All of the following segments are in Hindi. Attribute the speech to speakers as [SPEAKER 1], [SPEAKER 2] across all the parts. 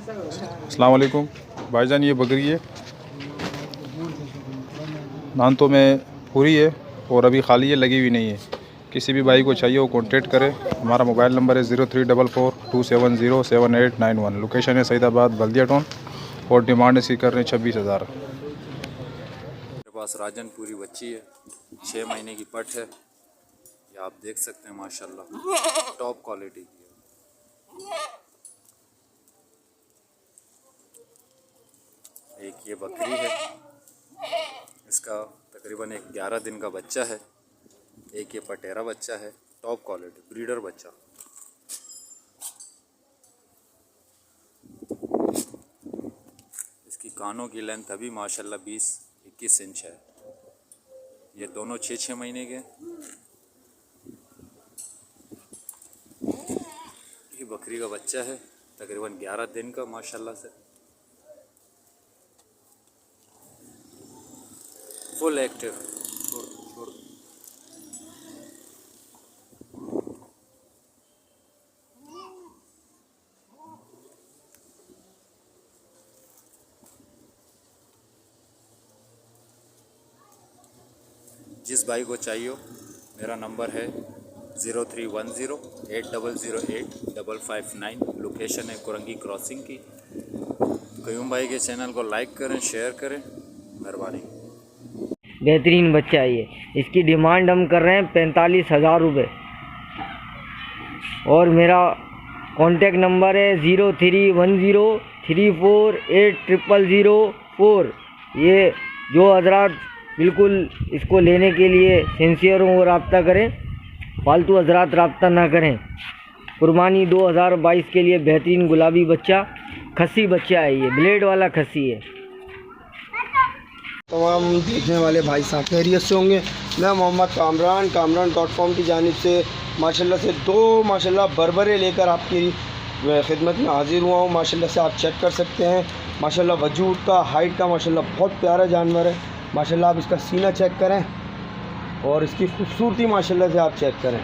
[SPEAKER 1] अस्सलाम वालेकुम भाईजान, ये बकरी है। नान तो में पूरी है और अभी खाली है, लगी हुई नहीं है। किसी भी भाई को चाहिए वो कांटेक्ट करे। हमारा मोबाइल नंबर है 0344270791। लोकेशन है सईदाबाद बल्दिया टाउन और डिमांड इसकी कर रहे हैं 26,000।
[SPEAKER 2] मेरे पास राजनपुरी बच्ची है, 6 महीने की पट है। ये आप देख सकते हैं माशाल्लाह टॉप क्वालिटी की है। एक ये बकरी है, इसका तकरीबन एक 11 दिन का बच्चा है। एक ये पटेरा बच्चा है, टॉप क्वालिटी ब्रीडर बच्चा। इसकी कानों की लेंथ अभी माशाल्लाह 20-21 इंच है। ये दोनों 6-6 महीने के। ये बकरी का बच्चा है, तकरीबन 11 दिन का माशाल्लाह से। Full active. छोड़। जिस भाई को चाहिए मेरा नंबर है 031080085559। लोकेशन है कुरंगी क्रॉसिंग की। कयूम भाई के चैनल को लाइक करें, शेयर करें, मेहरबानी।
[SPEAKER 3] बेहतरीन बच्चा है ये। इसकी डिमांड हम कर रहे हैं 45,000 रुपये और मेरा कॉन्टेक्ट नंबर है 0310348004। ये जो हजरात बिल्कुल इसको लेने के लिए सिंसियर हों वो रब्ता करें, फालतू हजरात रब्ता ना करें। कुर्बानी 2022 के लिए बेहतरीन गुलाबी बच्चा, खस्सी बच्चा है ये, ब्लेड वाला खस्सी है।
[SPEAKER 4] तमाम देखने वाले भाई साहब खैरियत से होंगे। मैं मोहम्मद कामरान.com की जानिब से माशाल्लाह से दो माशाल्लाह बरबरे लेकर आपकी खिदमत में हाज़िर हुआ हूँ। माशाल्लाह से आप चेक कर सकते हैं। माशाल्लाह वजूद का, हाइट का माशाल्लाह बहुत प्यारा जानवर है। माशाल्लाह आप इसका सीना चेक करें और इसकी खूबसूरती माशाल्लाह से आप चेक करें।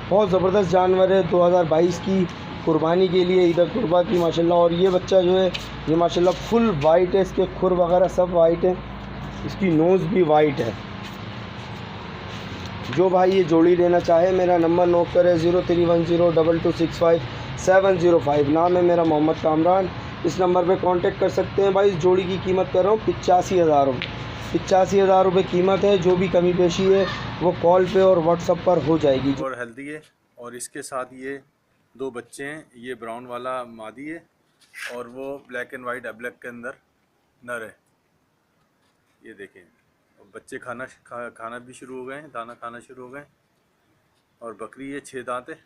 [SPEAKER 4] बहुत ज़बरदस्त जानवर है। 2022 की कुर्बानी के लिए ईद कुर्बा की माशाल्लाह। और ये बच्चा जो है ये माशाल्लाह फुल वाइट है, इसके खुर वगैरह सब वाइट है, इसकी नोज़ भी वाइट है। जो भाई ये जोड़ी लेना चाहे मेरा नंबर नोट करें 03102265-705। नाम है मेरा मोहम्मद कामरान। इस नंबर पे कांटेक्ट कर सकते हैं। भाई इस जोड़ी की कीमत कर रहा हूँ 85,000 रुपये। 85,000 रुपये कीमत है। जो भी कमी पेशी है वो कॉल पे और व्हाट्सअप पर हो जाएगी।
[SPEAKER 5] और हेल्दी है। और इसके साथ ये दो बच्चे हैं। ये ब्राउन वाला मादी है और वो ब्लैक एंड वाइट एब्लैक के अंदर नर है। ये देखें, बच्चे खाना भी शुरू हो गए हैं, दाना खाना शुरू हो गए। और बकरी ये 6 दांत है।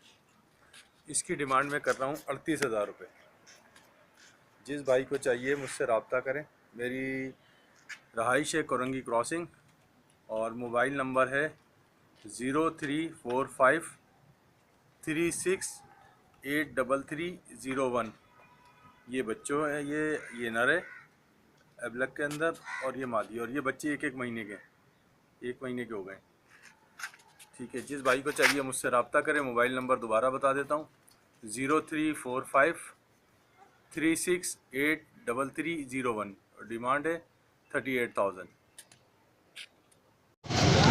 [SPEAKER 5] इसकी डिमांड मैं कर रहा हूँ 38,000 रुपये। जिस भाई को चाहिए मुझसे रब्ता करें। मेरी रहाइश है कुरंगी क्रॉसिंग और मोबाइल नंबर है 034536833301। ये बच्चों है, ये नर है एब्लक के अंदर और ये मादी। और ये बच्चे 1 महीने के हो गए। ठीक है, जिस भाई को चाहिए मुझसे रब्ता करें। मोबाइल नंबर दोबारा बता देता हूँ 034536833301 और डिमांड है 38,000।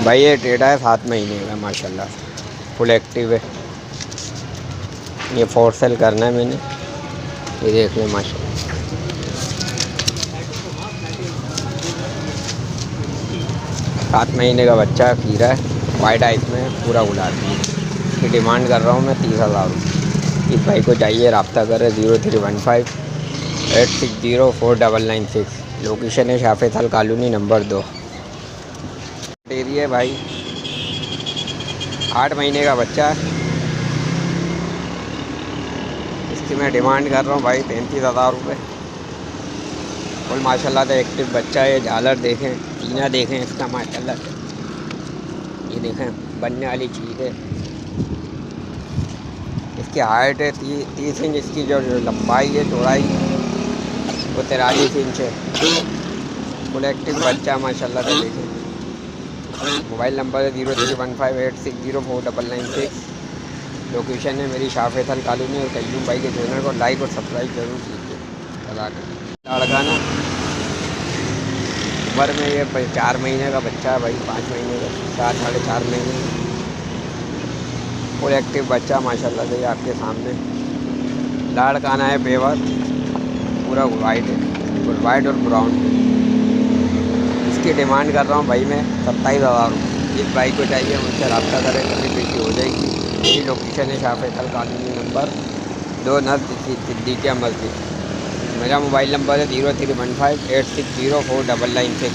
[SPEAKER 6] भाई ये टेढ़ा है, 7 महीने का माशाल्लाह, फुल एक्टिव है। ये फोर सेल करना है मैंने, ये देख लें माशाल्लाह। 7 महीने का बच्चा खीरा है, वाइट आइस में पूरा गुलाबी है। इसकी डिमांड कर रहा हूँ मैं 30,000 रुपये। इस भाई को चाहिए रब्ता करें 031586049996। लोकेशन है शाफेथल कॉलोनी नंबर 2। एरिया भाई 8 महीने का बच्चा है। इसकी मैं डिमांड कर रहा हूँ भाई 35,000 रुपये। और माशाल्लाह से एक्टिव बच्चा है। झालर देखें, सीना देखें इसका माशाल्लाह से। ये देखें बनने वाली चीज़ है। इसकी हाइट है 30 इंच। इसकी जो लंबाई है, चौड़ाई वो 43 इंच है। फुल एक्टिव बच्चा माशाल्लाह से। देखें मोबाइल नंबर है 031586049996। लोकेशन है मेरी शाफेथल कॉलोनी। और कयूम भाई के चैनल को लाइक और सब्सक्राइब जरूर कीजिए। लड़का ना उम्र में ये 4 महीने का बच्चा है भाई, 5 महीने का, 4-4.5 महीने का, फुल एक्टिव बच्चा माशाल्लाह से। आपके सामने लाड़काना है, पेवर पूरा वाइट है, फुल वाइट और ब्राउन। इसकी डिमांड कर रहा हूँ भाई मैं 27,000 रुपये। जिस भाई को चाहिए मुझसे रब्ता करें, कभी पेशी हो जाएगी। मेरी लोकेशन है Shah Faisal colony number 2 nurse Siddiqia मस्जिद। मेरा मोबाइल नंबर है 031586049996।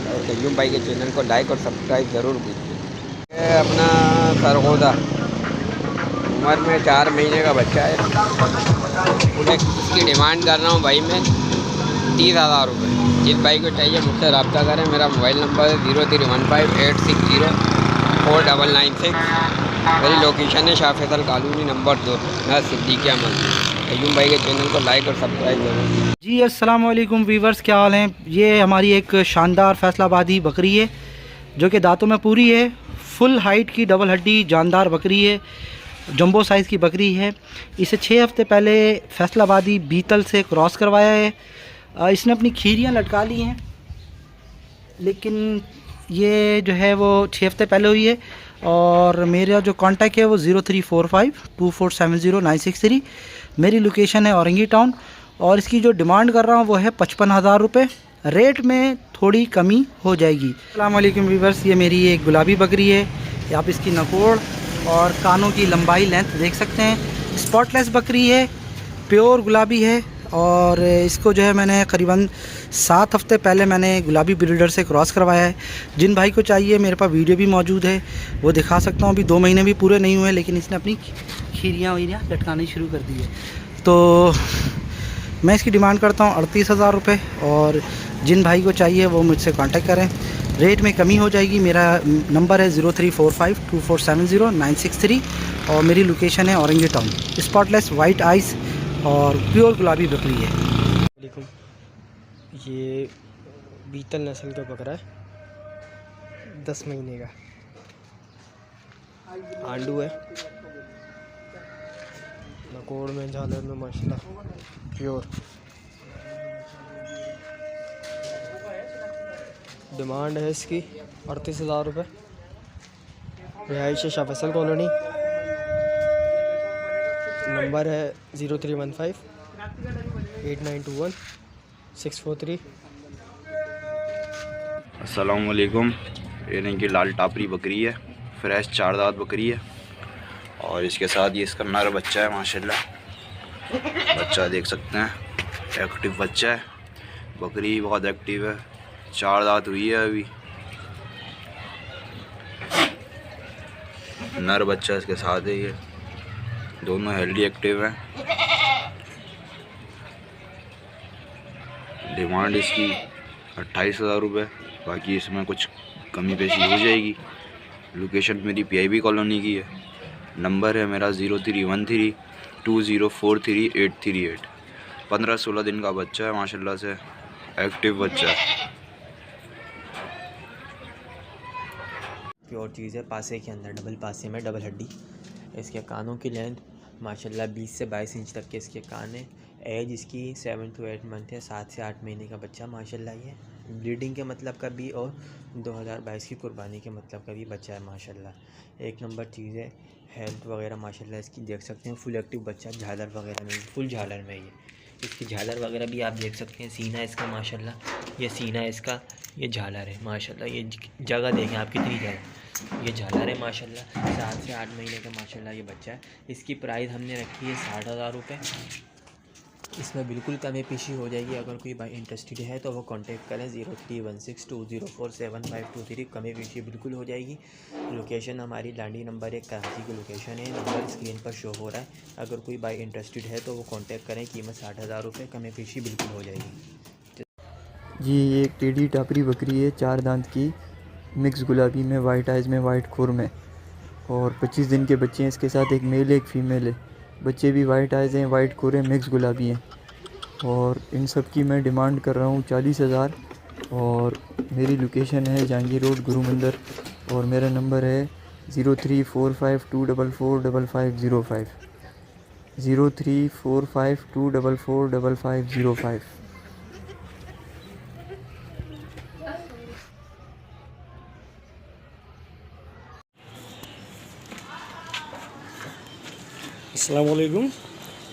[SPEAKER 6] और कयूम भाई के चैनल को लाइक और सब्सक्राइब ज़रूर कीजिए। अपना सरगोदा उम्र में 4 महीने का बच्चा है। इसकी डिमांड कर रहा हूँ भाई मैं 30,000 रुपये। जिस भाई को चाहिए मुझसे रब्ता करें। मेरा मोबाइल नंबर है 031586049996। मेरी लोकेशन है Shah Faisal colony number 2 nurse Siddiqia मस्जिद। कयूम भाई के चैनल को लाइक और सब्सक्राइब करें।
[SPEAKER 7] जी अस्सलाम वालेकुम वीवर्स, क्या हाल हैं। ये हमारी एक शानदार फैसलाबादी बकरी है जो कि दांतों में पूरी है। फुल हाइट की डबल हड्डी जानदार बकरी है, जंबो साइज़ की बकरी है। इसे 6 हफ्ते पहले फैसलाबादी बीतल से क्रॉस करवाया है। इसने अपनी खीरियाँ लटका ली हैं, लेकिन ये जो है वो 6 हफ्ते पहले हुई है। और मेरा जो कांटेक्ट है वो 0345247096 मेरी लोकेशन है औरंगी टाउन। और इसकी जो डिमांड कर रहा हूँ वो है 55,000 रुपये। रेट में थोड़ी कमी हो जाएगी। अस्सलाम वालेकुम व्यूअर्स, ये मेरी एक गुलाबी बकरी है। आप इसकी नकोड़ और कानों की लंबाई लेंथ देख सकते हैं। स्पॉटलेस बकरी है, प्योर गुलाबी है। और इसको जो है मैंने करीबन 7 हफ्ते पहले मैंने गुलाबी ब्रीडर से क्रॉस करवाया है। जिन भाई को चाहिए मेरे पास वीडियो भी मौजूद है, वो दिखा सकता हूँ। अभी 2 महीने भी पूरे नहीं हुए, लेकिन इसने अपनी खीरियाँ वीरियाँ लटकानी शुरू कर दी है। तो मैं इसकी डिमांड करता हूँ 38,000 रुपये। और जिन भाई को चाहिए वो मुझसे कांटेक्ट करें, रेट में कमी हो जाएगी। मेरा नंबर है 0345247096 और मेरी लोकेशन है Orangi town. Spotless white eyes और प्योर गुलाबी बकरी है।
[SPEAKER 8] ये बीतल नस्ल का बकरा है, 10 महीने का आंडू है। नकोड़ में झालर में माशाल्लाह प्योर। डिमांड है इसकी 38,000 रुपये। रिहाइश शाह फैसल कॉलोनी। नंबर है 03158921
[SPEAKER 9] अस्सलाम वालेकुम। ये इनकी लाल टापरी बकरी है, फ्रेश 4 दांत बकरी है। और इसके साथ ये इसका नर बच्चा है माशाल्लाह। बच्चा देख सकते हैं, एक्टिव बच्चा है। बकरी बहुत एक्टिव है, 4 दांत हुई है अभी। नर बच्चा इसके साथ है। ये दोनों हेल्दी एक्टिव हैं। डिमांड इसकी 28,000 रुपये। बाकी इसमें कुछ कमी पेशी हो जाएगी। लोकेशन मेरी PIB कॉलोनी की है। नंबर है मेरा 031320433838। 15-16 दिन का बच्चा है माशाल्लाह से, एक्टिव बच्चा है।
[SPEAKER 10] प्योर चीज़ है, पासे के अंदर डबल पासे में डबल हड्डी। इसके कानों की लेंथ माशाल्लाह 20 से 22 इंच तक के इसके कान है। एज इसकी 7 to 8 मंथ है, 7 से 8 महीने का बच्चा माशाल्लाह। ये ब्रीडिंग के मतलब का भी और 2022 की कुर्बानी के मतलब का भी बच्चा है माशाल्लाह। एक नंबर चीज़ है। हेल्थ वगैरह माशाल्लाह इसकी देख सकते हैं, फुल एक्टिव बच्चा। झालर वगैरह में फुल झालर में ये इसकी झालर वगैरह भी आप देख सकते हैं। सीना इसका माशाल्लाह, ये सीना इसका, ये झालर है माशाल्लाह। ये जगह देखें आप कितनी जगह, ये झालर है माशाल्लाह। 7 से 8 महीने का माशाल्लाह ये बच्चा है। इसकी प्राइस हमने रखी है 60,000 रुपये। इसमें बिल्कुल कमी पेशी हो जाएगी। अगर कोई भाई इंटरेस्टेड है तो वो कांटेक्ट करें 0316204752 कमी पेशी बिल्कुल हो जाएगी। लोकेशन हमारी लांडी नंबर 1 कराची की लोकेशन है। नंबर स्क्रीन पर शो हो रहा है। अगर कोई भाई इंटरेस्टेड है तो वो कांटेक्ट करें। कीमत 60,000 रुपये, कमी पेशी बिल्कुल हो जाएगी।
[SPEAKER 11] जी ये एक टेढ़ी टापरी बकरी है, 4 दांत की, मिक्स गुलाबी में, वाइट आइज़ में, वाइट खुर में। और 25 दिन के बच्चे हैं इसके साथ। एक मेल एक फ़ीमेल है। बच्चे भी वाइट आइज़ हैं, वाइट खुर है, मिक्स गुलाबी हैं। और इन सब की मैं डिमांड कर रहा हूँ 40,000। और मेरी लोकेशन है जहांगीर रोड, गुरु मंदिर। और मेरा नंबर है 0345244505। 0345244505।
[SPEAKER 12] अस्सलाम वालेकुम।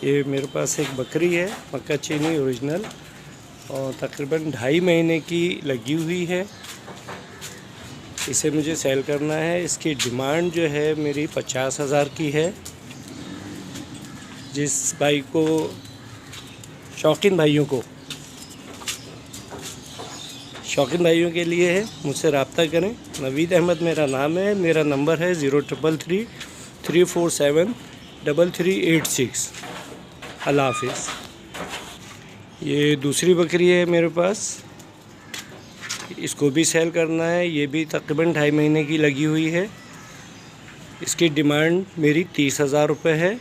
[SPEAKER 12] ये मेरे पास एक बकरी है मक्का चीनी ओरिजिनल और तकरीबन 2.5 महीने की लगी हुई है। इसे मुझे सेल करना है। इसकी डिमांड जो है मेरी 50,000 की है। जिस भाई को शौकीन भाइयों के लिए है, मुझसे रब्ता करें। नवीद अहमद मेरा नाम है। मेरा नंबर है 0333473386। अल्लाह हाफिज़। ये दूसरी बकरी है मेरे पास, इसको भी सेल करना है। ये भी तकरीबन 2.5 महीने की लगी हुई है। इसकी डिमांड मेरी 30,000 रुपये है।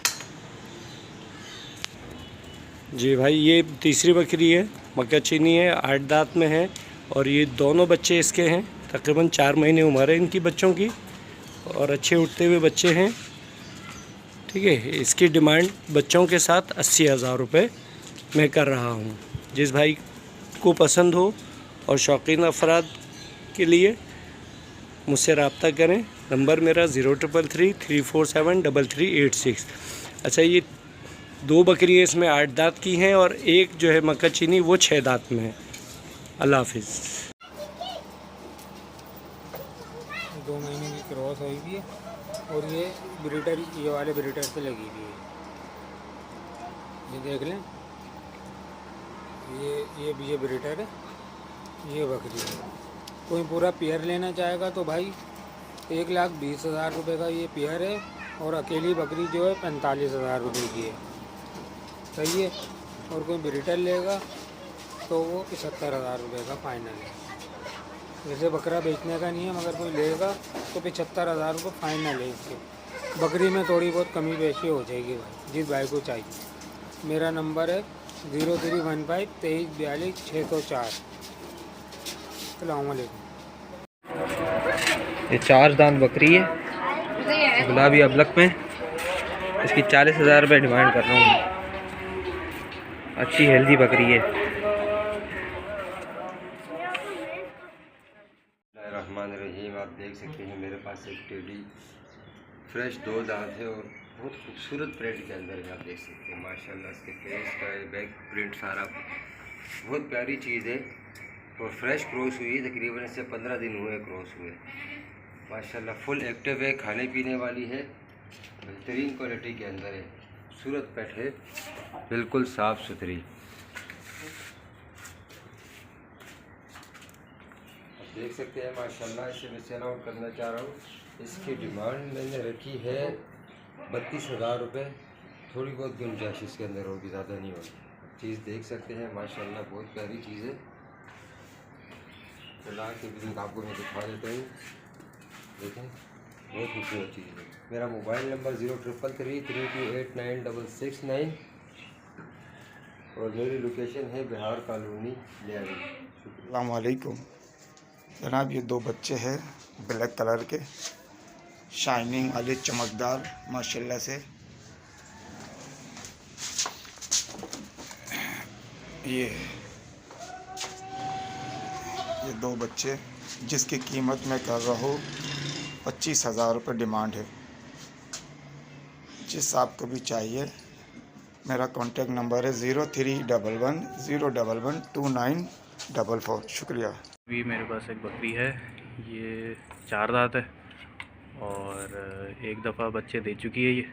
[SPEAKER 12] जी भाई, ये तीसरी बकरी है, मक्का चीनी है, 8 दांत में है और ये दोनों बच्चे इसके हैं। तकरीबन 4 महीने उम्र है इनकी बच्चों की और अच्छे उठते हुए बच्चे हैं। ठीक है, इसकी डिमांड बच्चों के साथ 80,000 रुपये मैं कर रहा हूँ। जिस भाई को पसंद हो और शौकीन अफराद के लिए मुझसे रब्ता करें। नंबर मेरा 0333473386। अच्छा, ये 2 बकरियाँ इसमें 8 दांत की हैं और एक जो है मक्का चीनी वो 6 दांत में है। अल्लाह हाफिज़।
[SPEAKER 13] 2 महीने की क्रॉस हुई हुई है और ये ब्रीडर, ये वाले ब्रीडर से लगी हुई है। ये देख लें, ये ब्रीडर है, ये बकरी है। कोई पूरा पेयर लेना चाहेगा तो भाई 1,20,000 रुपये का ये पेयर है और अकेली बकरी जो है 45,000 रुपये की है। सही है। और कोई ब्रीडर लेगा तो वो 75,000 रुपये का फाइनल है। वैसे बकरा बेचने का नहीं है, मगर कोई लेगा तो 75,000 रुपये फाइनल है इसके। बकरी में थोड़ी बहुत कमी बेशी हो जाएगी भाई, जिस भाई को चाहिए। मेरा नंबर है 03152342 अस्सलाम वालेकुम।
[SPEAKER 14] ये 4 दांत बकरी है, गुलाबी अबलक में। इसकी 40,000 रुपये डिमांड कर रहा हूँ। अच्छी हेल्दी बकरी है।
[SPEAKER 15] रहमानिर्रहीम। आप देख सकते हैं मेरे पास एक टेडी फ्रेश 2 दांत है और बहुत खूबसूरत प्रिंट के अंदर है। आप देख सकते हैं माशाल्लाह इसके फेस का बैक प्रिंट सारा बहुत प्यारी चीज़ है और फ्रेश क्रॉस हुई है। तकरीबन इससे 15 दिन हुए क्रॉस हुए। माशाल्लाह फुल एक्टिव है, खाने पीने वाली है, बेहतरीन क्वालिटी के अंदर है, खूबसूरत पेट है, बिल्कुल साफ़ सुथरी। देख सकते हैं माशाल्लाह। इसे मैं सेल आउट करना चाह रहा हूँ। इसकी डिमांड मैंने रखी है 32,000 रुपये। थोड़ी बहुत गुंजाइश इसके अंदर होगी, ज़्यादा नहीं होगी। चीज़ देख सकते हैं माशाल्लाह, बहुत प्यारी चीज़ है। चला के भी आपको मैं दिखा देता हूँ। देखें, बहुत खूबसूरत चीज़ है। मेरा मोबाइल नंबर 0333328969 और मेरी लोकेशन है बिहार कॉलोनी लियारी।
[SPEAKER 16] अस्सलाम वालेकुम जनाब। ये 2 बच्चे हैं ब्लैक कलर के, शाइनिंग वाले, चमकदार माशाल्लाह से। ये 2 बच्चे जिसकी कीमत मैं कर रहा हूँ 25,000 रुपये डिमांड है। जिस आपको भी चाहिए, मेरा कॉन्टेक्ट नंबर है 031101112944। शुक्रिया।
[SPEAKER 17] अभी मेरे पास एक बकरी है, ये 4 दांत है और एक दफ़ा बच्चे दे चुकी है ये,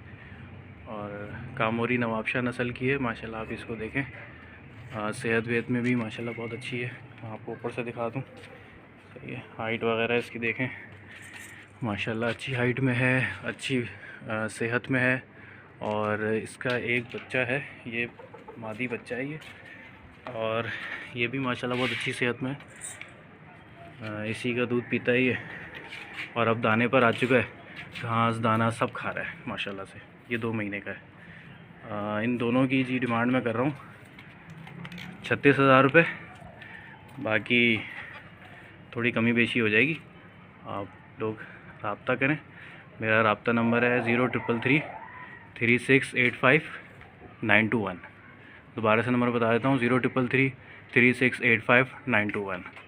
[SPEAKER 17] और कामोरी नवाबशाह नस्ल की है। माशाल्लाह आप इसको देखें, सेहत वेहत में भी माशाल्लाह बहुत अच्छी है। आपको ऊपर से दिखा दूँ, सही है। हाइट वगैरह इसकी देखें माशाल्लाह, अच्छी हाइट में है, अच्छी सेहत में है। और इसका एक बच्चा है, ये मादी बच्चा है ये, और ये भी माशाल्लाह बहुत अच्छी सेहत में है। इसी का दूध पीता ही है और अब दाने पर आ चुका है, घास दाना सब खा रहा है माशाल्लाह से। ये 2 महीने का है। इन दोनों की जी डिमांड मैं कर रहा हूँ 36,000 रुपये। बाकी थोड़ी कमी बेशी हो जाएगी, आप लोग रब्ता करें। मेरा रब्ता नंबर है 03333685 921। दोबारा से नंबर बता देता हूँ 0333 3685 921।